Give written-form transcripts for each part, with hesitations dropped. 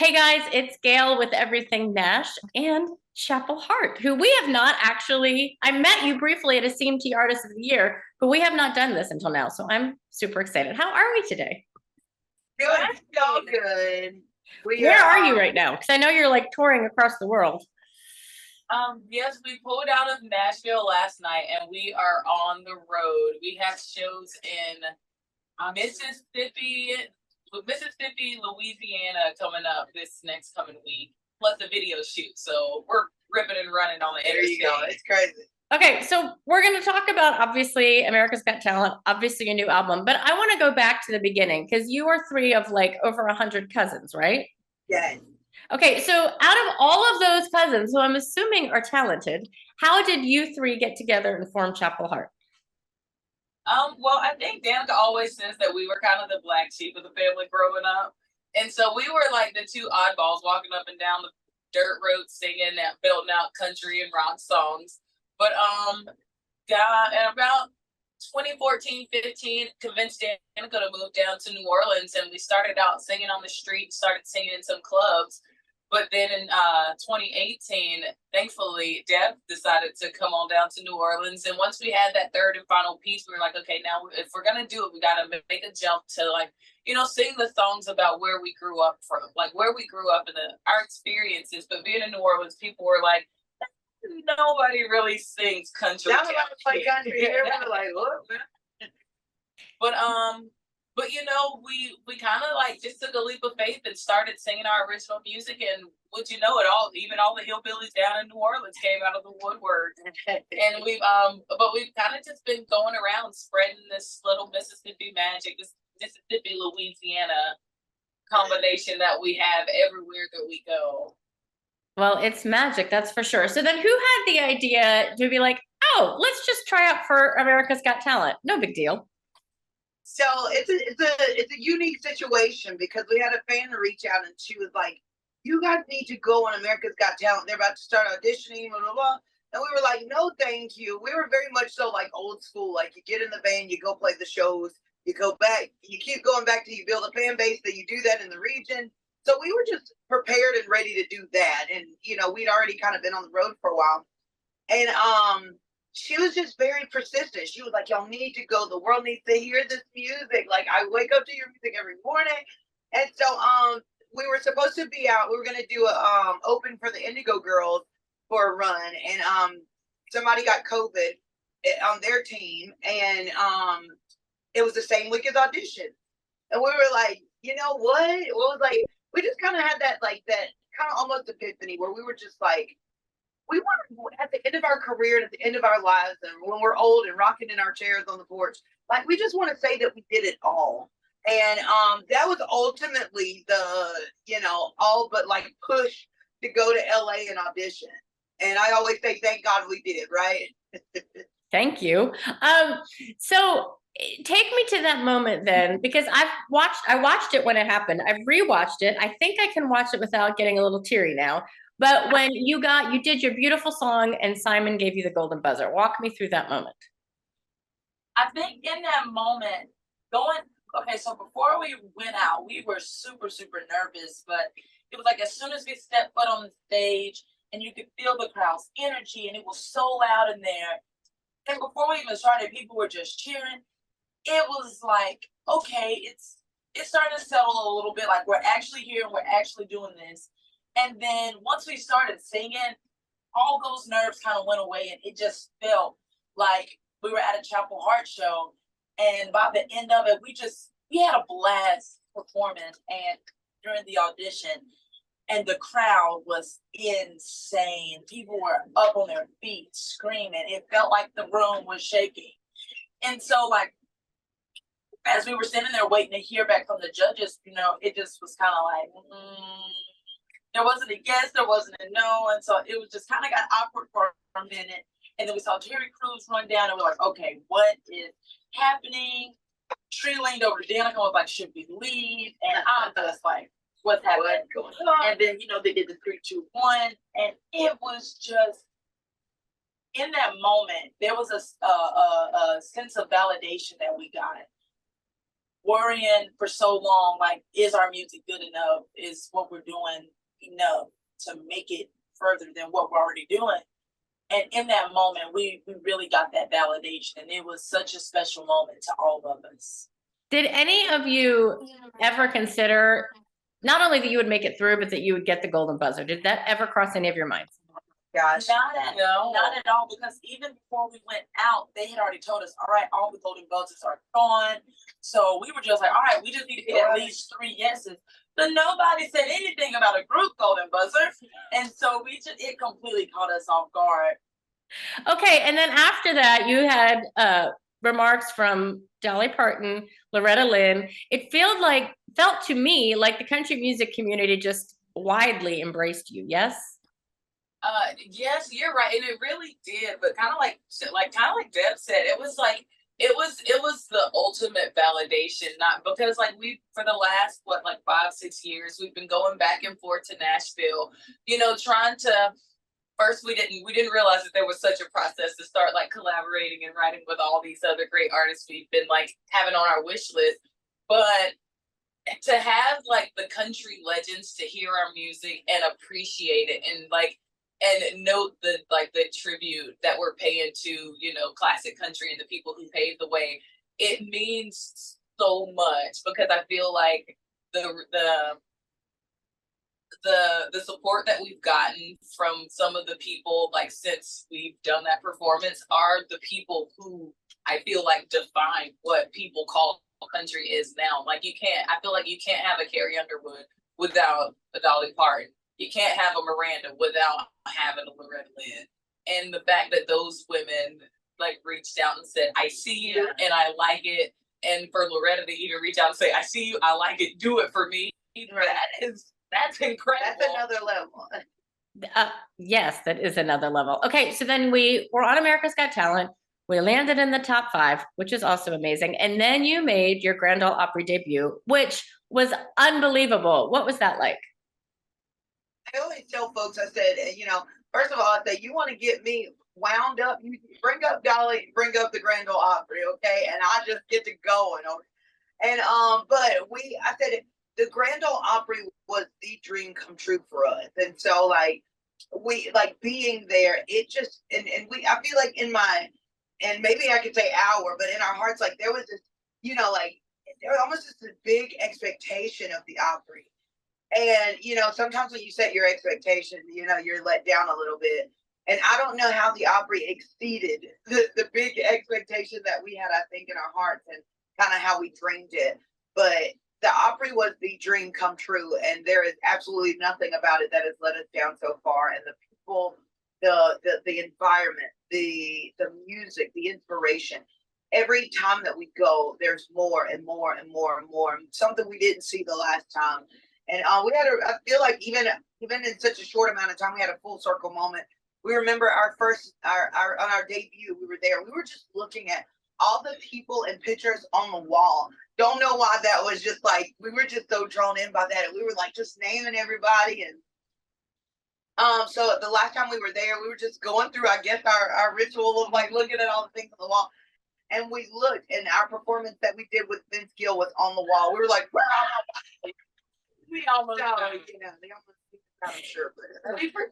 Hey guys, it's Gail with Everything Nash and Chapel Hart, who we have not actually. I met you briefly at a CMT Artist of the Year, but we have not done this until now. So I'm super excited. How are we today? Good, so good. We Where are are you right now? Because I know you're like touring across the world. yes, we pulled out of Nashville last night and we are on the road. We have shows in Mississippi, Mississippi, Louisiana coming up this next coming week, plus a video shoot. So we're ripping and running on the interstate. There you go. It's crazy. Okay, so we're going to talk about obviously America's Got Talent, obviously your new album, but I want to go back to the beginning because you are three of like over 100 cousins, right? Yes. Okay, so out of all of those cousins, who I'm assuming are talented, how did you three get together and form Chapel Hart? Well, I think Danica always says that we were kind of the black sheep of the family growing up. And so we were like the two oddballs walking up and down the dirt road singing that belting out country and rock songs. But got and about 2014, 15, convinced Danica to move down to New Orleans, and we started out singing on the street, started singing in some clubs. But then in 2018, thankfully, Deb decided to come on down to New Orleans. And once we had that third and final piece, we were like, okay, now if we're going to do it, we got to make a jump to like, sing the songs about where we grew up from, like where we grew up and our experiences. But being in New Orleans, people were like, nobody really sings country. Now we play country here. We're like, what? But we kind of like just took a leap of faith and started singing our original music, and would you know it, all the hillbillies down in New Orleans came out of the woodwork. And we've kind of just been going around spreading this little Mississippi magic, this Mississippi Louisiana combination that we have everywhere that we go. Well, it's magic, that's for sure. So then who had the idea to be like, oh, let's just try out for America's Got Talent? No big deal. So it's a unique situation because we had a fan reach out and she was like, "You guys need to go on America's Got Talent. They're about to start auditioning, blah blah blah." And we were like, "No, thank you." We were very much so like old school. Like you get in the van, you go play the shows, you go back, you keep going back till you build a fan base. That you do that in the region. So we were just prepared and ready to do that. And we'd already kind of been on the road for a while. And she was just very persistent. She was like, "Y'all need to go. The world needs to hear this music. Like I wake up to your music every morning." And so we were supposed to be out. We were gonna do a open for the Indigo Girls for a run, and somebody got COVID on their team, and it was the same week as audition. And we were like, you know what? It was like we just kind of had that kind of almost epiphany where we were just like, we want at the end of our career and at the end of our lives, and when we're old and rocking in our chairs on the porch, like we just want to say that we did it all. And that was ultimately the all but like push to go to LA and audition. And I always say thank God we did, right? Thank you. So take me to that moment then, because I watched it when it happened. I've rewatched it. I think I can watch it without getting a little teary now. But when you did your beautiful song and Simon gave you the golden buzzer. Walk me through that moment. I think in that moment, okay, so before we went out, we were super, super nervous, but it was like as soon as we stepped foot on the stage and you could feel the crowd's energy and it was so loud in there. And before we even started, people were just cheering. It was like, okay, it's starting to settle a little bit, like we're actually here and we're actually doing this. And then once we started singing, all those nerves kind of went away, and it just felt like we were at a Chapel Hart show. And by the end of it, we had a blast performance and during the audition, and the crowd was insane. People were up on their feet screaming. It felt like the room was shaking. And so like as we were sitting there waiting to hear back from the judges, it just was kind of like, there wasn't a yes, there wasn't a no. And so it was just kind of got awkward for a minute. And then we saw Terry Crews run down and we're like, okay, what is happening? Tree leaned over to Danica and was like, should we leave? And I'm just like, what's happening? Going on? And then, they did the 3, 2, 1. And it was just, in that moment, there was a sense of validation that we got. worrying for so long, like, is our music good enough? Is what we're doing enough to make it further than what we're already doing? And in that moment, we really got that validation, and it was such a special moment to all of us. Did any of you ever consider not only that you would make it through, but that you would get the golden buzzer? Did that ever cross any of your minds? Gosh. Not at all, because even before we went out, they had already told us, all right, all the golden buzzers are gone. So we were just like, all right, we just need to get at least 3 yeses. But nobody said anything about a group golden buzzer. And so it completely caught us off guard. Okay, and then after that, you had remarks from Dolly Parton, Loretta Lynn. It felt to me like the country music community just widely embraced you. Yes. Yes, you're right, and it really did. But kind of like Deb said, it was the ultimate validation. Not because like we for the last 5-6 years we've been going back and forth to Nashville, trying to. First, we didn't realize that there was such a process to start like collaborating and writing with all these other great artists we've been like having on our wish list. But to have like the country legends to hear our music and appreciate it and note the tribute that we're paying to classic country and the people who paved the way, it means so much, because I feel like the support that we've gotten from some of the people, like, since we've done that performance, are the people who I feel like define what people call country is now. Like, I feel like you can't have a Carrie Underwood without a Dolly Parton. You can't have a Miranda without having a Loretta Lynn. And the fact that those women like reached out and said, I see you and I like it. And for Loretta to even reach out and say, I see you, I like it, do it for me. That's incredible. That's another level. Yes, that is another level. Okay, so then we were on America's Got Talent. We landed in the top 5, which is also amazing. And then you made your Grand Ole Opry debut, which was unbelievable. What was that like? I always tell folks, I said, first of all, I say, you want to get me wound up, you bring up Dolly, bring up the Grand Ole Opry, okay? And I just get to going. And but I said, the Grand Ole Opry was the dream come true for us. And so like we like being there, it just I feel like and maybe I could say our, but in our hearts, like there was this, like there was almost just this big expectation of the Opry. And sometimes when you set your expectation, you're let down a little bit. And I don't know how the Opry exceeded the big expectation that we had, I think, in our hearts, and kind of how we dreamed it. But the Opry was the dream come true, and there is absolutely nothing about it that has let us down so far. And the people, the environment, the music, the inspiration. Every time that we go, there's more and more and more and more. Something we didn't see the last time. And we had I feel like even in such a short amount of time, we had a full circle moment. We remember our on our debut, we were there. We were just looking at all the people and pictures on the wall. Don't know why that was just like, we were just so drawn in by that. And we were like just naming everybody. And so the last time we were there, we were just going through, I guess, our ritual of like looking at all the things on the wall. And we looked, and our performance that we did with Vince Gill was on the wall. We were like, we almost, they almost, I'm sure, but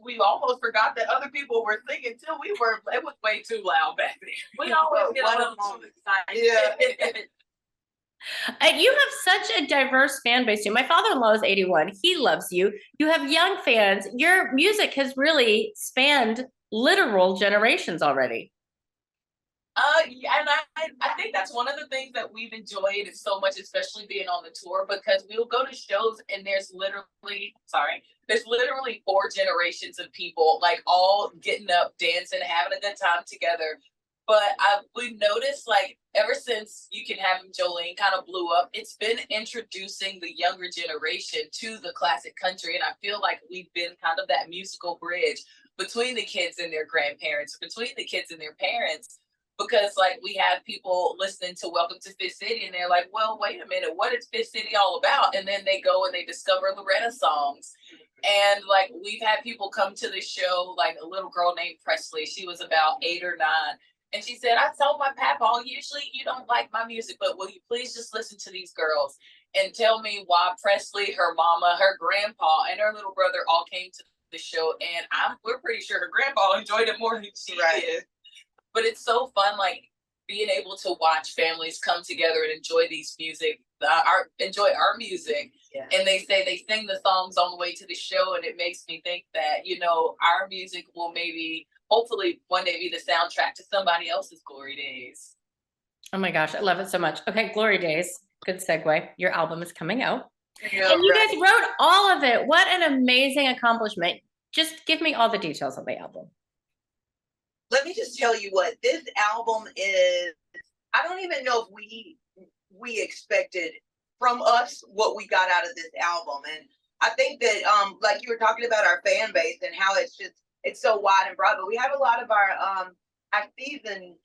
we almost forgot that other people were singing too. It was way too loud back then. We always get a little too excited. Yeah. You have such a diverse fan base too. My father-in-law is 81. He loves you. You have young fans. Your music has really spanned literal generations already. And I think that's one of the things that we've enjoyed so much, especially being on the tour, because we'll go to shows and there's literally 4 generations of people like all getting up, dancing, having a good time together. But we've noticed, like, ever since You Can Have Him, Jolene kind of blew up, it's been introducing the younger generation to the classic country. And I feel like we've been kind of that musical bridge between the kids and their grandparents, between the kids and their parents. Because, like, we have people listening to Welcome to Fifth City, and they're like, well, wait a minute, what is Fifth City all about? And then they go and they discover Loretta songs. And, like, we've had people come to the show, like a little girl named Presley. She was about 8 or 9. And she said, I told my papa, usually you don't like my music, but will you please just listen to these girls and tell me why Presley, her mama, her grandpa, and her little brother all came to the show. And we're pretty sure her grandpa enjoyed it more than she did. But it's so fun, like being able to watch families come together and enjoy these music, enjoy our music. Yeah. And they say they sing the songs on the way to the show, and it makes me think that, you know, our music will maybe, hopefully, one day be the soundtrack to somebody else's glory days. Oh my gosh, I love it so much. Okay, Glory Days. Good segue. Your album is coming out. Yeah, And you guys wrote all of it. What an amazing accomplishment. Just give me all the details of the album. Let me just tell you what this album is. I don't even know if we expected from us what we got out of this album. And I think that like you were talking about our fan base and how it's so wide and broad, but we have a lot of our season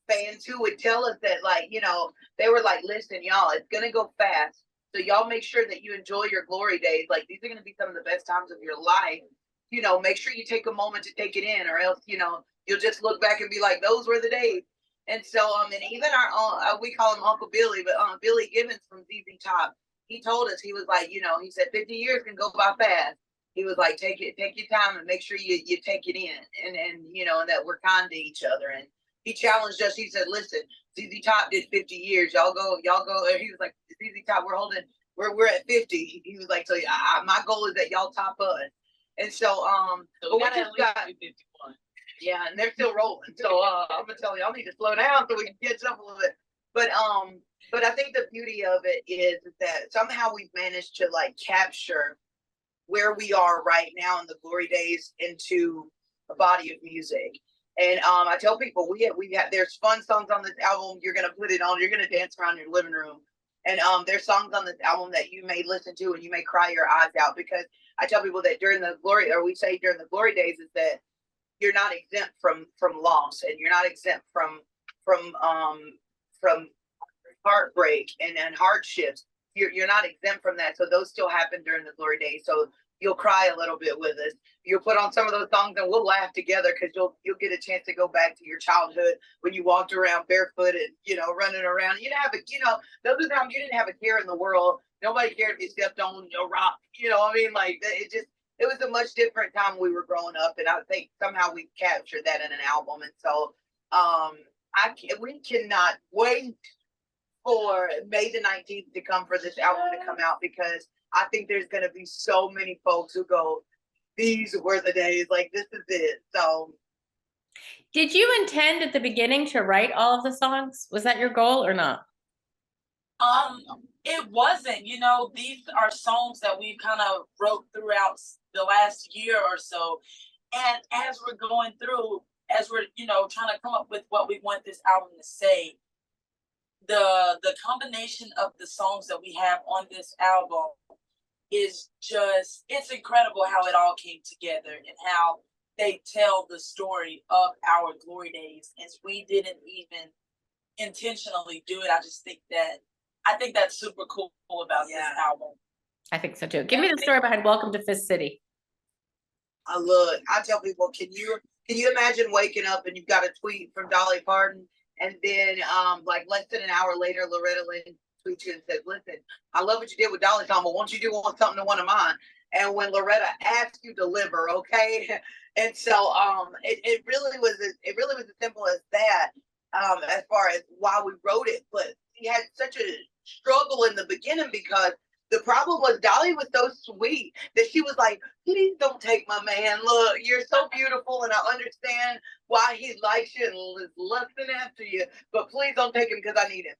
fans who would tell us that, like, you know, they were like, listen, y'all, it's gonna go fast. So y'all make sure that you enjoy your glory days. Like, these are gonna be some of the best times of your life. You know, make sure you take a moment to take it in, or else, you know, you'll just look back and be like, those were the days. And so, and even our we call him Uncle Billy, but Billy Gibbons from ZZ Top, he told us, he was like, you know, he said 50 years can go by fast. He was like, take your time and make sure you take it in, and you know, and that we're kind to each other. And he challenged us. He said, listen, ZZ Top did 50 years. Y'all go. He was like, ZZ Top, we're at 50. He was like, so my goal is that y'all top us. And so, So but we just got 51. Yeah, and they're still rolling. So I'm gonna tell y'all need to slow down so we can catch up a little bit. But I think the beauty of it is that somehow we've managed to like capture where we are right now in the glory days into a body of music. And I tell people we have there's fun songs on this album. You're gonna put it on. You're gonna dance around your living room. And there's songs on this album that you may listen to and you may cry your eyes out, because I tell people that during the glory days is that you're not exempt from loss, and you're not exempt from heartbreak and hardships. You're not exempt from that. So those still happen during the glory days. So you'll cry a little bit with us. You'll put on some of those songs and we'll laugh together, because you'll get a chance to go back to your childhood when you walked around barefoot and, you know, running around. You didn't have those are times you didn't have a care in the world. Nobody cared if you stepped on a rock. You know what I mean? Like, it was a much different time when we were growing up, and I think somehow we captured that in an album. And so we cannot wait for May the 19th to come, for this album to come out, because I think there's going to be so many folks who go, these were the days, like, this is it. So did you intend at the beginning to write all of the songs? Was that your goal or not? It wasn't. You know, these are songs that we've kind of wrote throughout the last year or so. And as we're going through, as we're, you know, trying to come up with what we want this album to say, the combination of the songs that we have on this album is just, it's incredible how it all came together and how they tell the story of our glory days. And we didn't even intentionally do it. I think that's super cool about this album. I think so too. Give me the story behind Welcome to Fist City. I tell people, can you imagine waking up and you've got a tweet from Dolly Parton, and then like less than an hour later, Loretta Lynn tweets you and says, listen, I love what you did with Dolly song, but won't you do something to one of mine? And when Loretta asks, you deliver, okay? And so it really was as simple as that, as far as why we wrote it. But we had such a struggle in the beginning, because the problem was Dolly was so sweet that she was like, please don't take my man. Look, you're so beautiful, and I understand why he likes you and is lusting after you, but please don't take him, because I need him.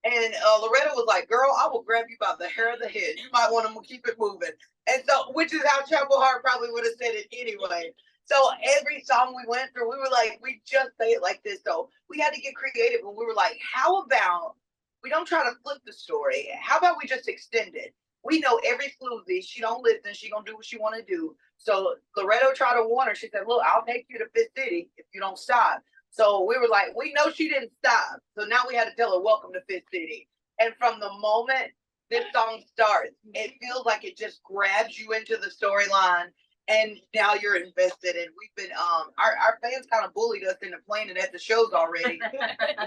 And Loretta was like, girl, I will grab you by the hair of the head. You might want to keep it moving. And so, which is how Chapel Hart probably would have said it anyway. So every song we went through, we were like, we just say it like this. So we had to get creative, and we were like, how about we don't try to flip the story? How about we just extend it? We know every floozy, she don't listen, she gonna do what she want to do. So Loretta tried to warn her. She said, look, I'll take you to Fist City if you don't stop. So we were like, we know she didn't stop. So now we had to tell her, welcome to Fist City. And from the moment this song starts, it feels like it just grabs you into the storyline. and now you're invested. And we've been our fans kind of bullied us into planning at the shows already.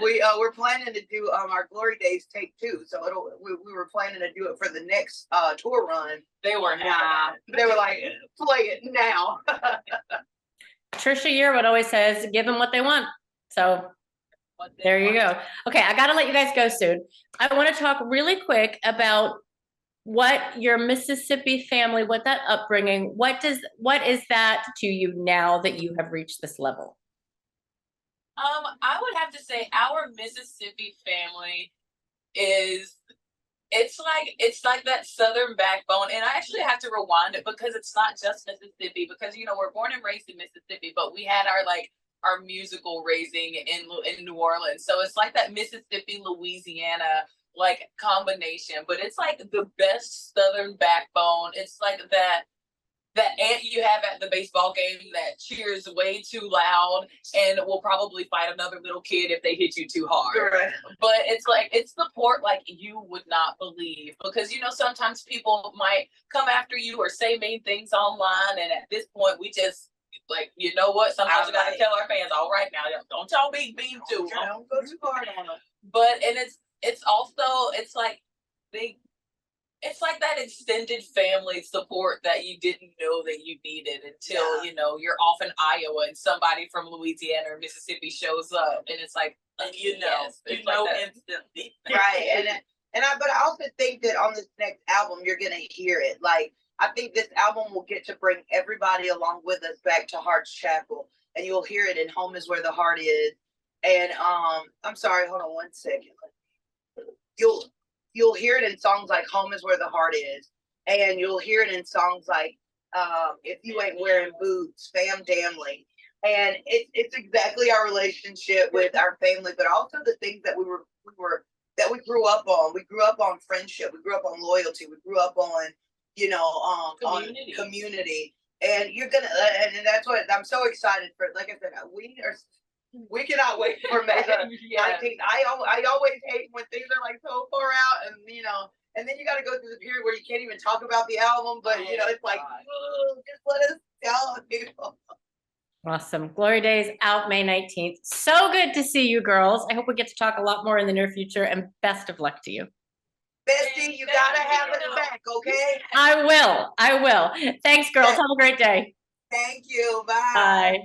We're planning to do our Glory Days take 2, so we were planning to do it for the next tour run. They were Nah, they were like, play it now. Trisha Yearwood always says, give them what they want. So there you go. Okay, I got to let you guys go soon. I want to talk really quick about what your Mississippi family, what that upbringing, what is that to you now that you have reached this level? I would have to say our Mississippi family is it's like that Southern backbone. And I actually have to rewind it because it's not just Mississippi, because we're born and raised in Mississippi, but we had our musical raising in New Orleans. So it's like that Mississippi, Louisiana combination, but it's like the best Southern backbone. It's like that aunt you have at the baseball game that cheers way too loud and will probably fight another little kid if they hit you too hard. Right. But it's support like you would not believe, because sometimes people might come after you or say mean things online, and at this point we just what? Sometimes we gotta tell our fans, all right, now don't y'all be mean too. Don't go too hard on them. But it's also it's like that extended family support that you didn't know that you needed until you're off in Iowa and somebody from Louisiana or Mississippi shows up, and it's like instantly. Right. But I also think that on this next album you're gonna hear it. Like, I think this album will get to bring everybody along with us back to Hart's Chapel, and you'll hear it in Home Is Where the Heart Is. And I'm sorry, hold on one second. You'll hear it in songs like Home Is Where the Heart Is, and you'll hear it in songs like If You Ain't Wearing Boots, Fam Damly. And it's exactly our relationship with our family, but also the things that we grew up on. We grew up on friendship. We grew up on loyalty. We grew up on community. And you're gonna, and that's what I'm so excited for. Like I said, we cannot wait for May 19th. I always hate when things are so far out, and then you got to go through the period where you can't even talk about the album. But it's like, just let us tell people. Awesome. Glory Days out May 19th. So good to see you girls. I hope we get to talk a lot more in the near future, and best of luck to you. Bestie, you gotta have us back, okay? I will. Thanks, girls. Have a great day. Thank you. Bye. Bye.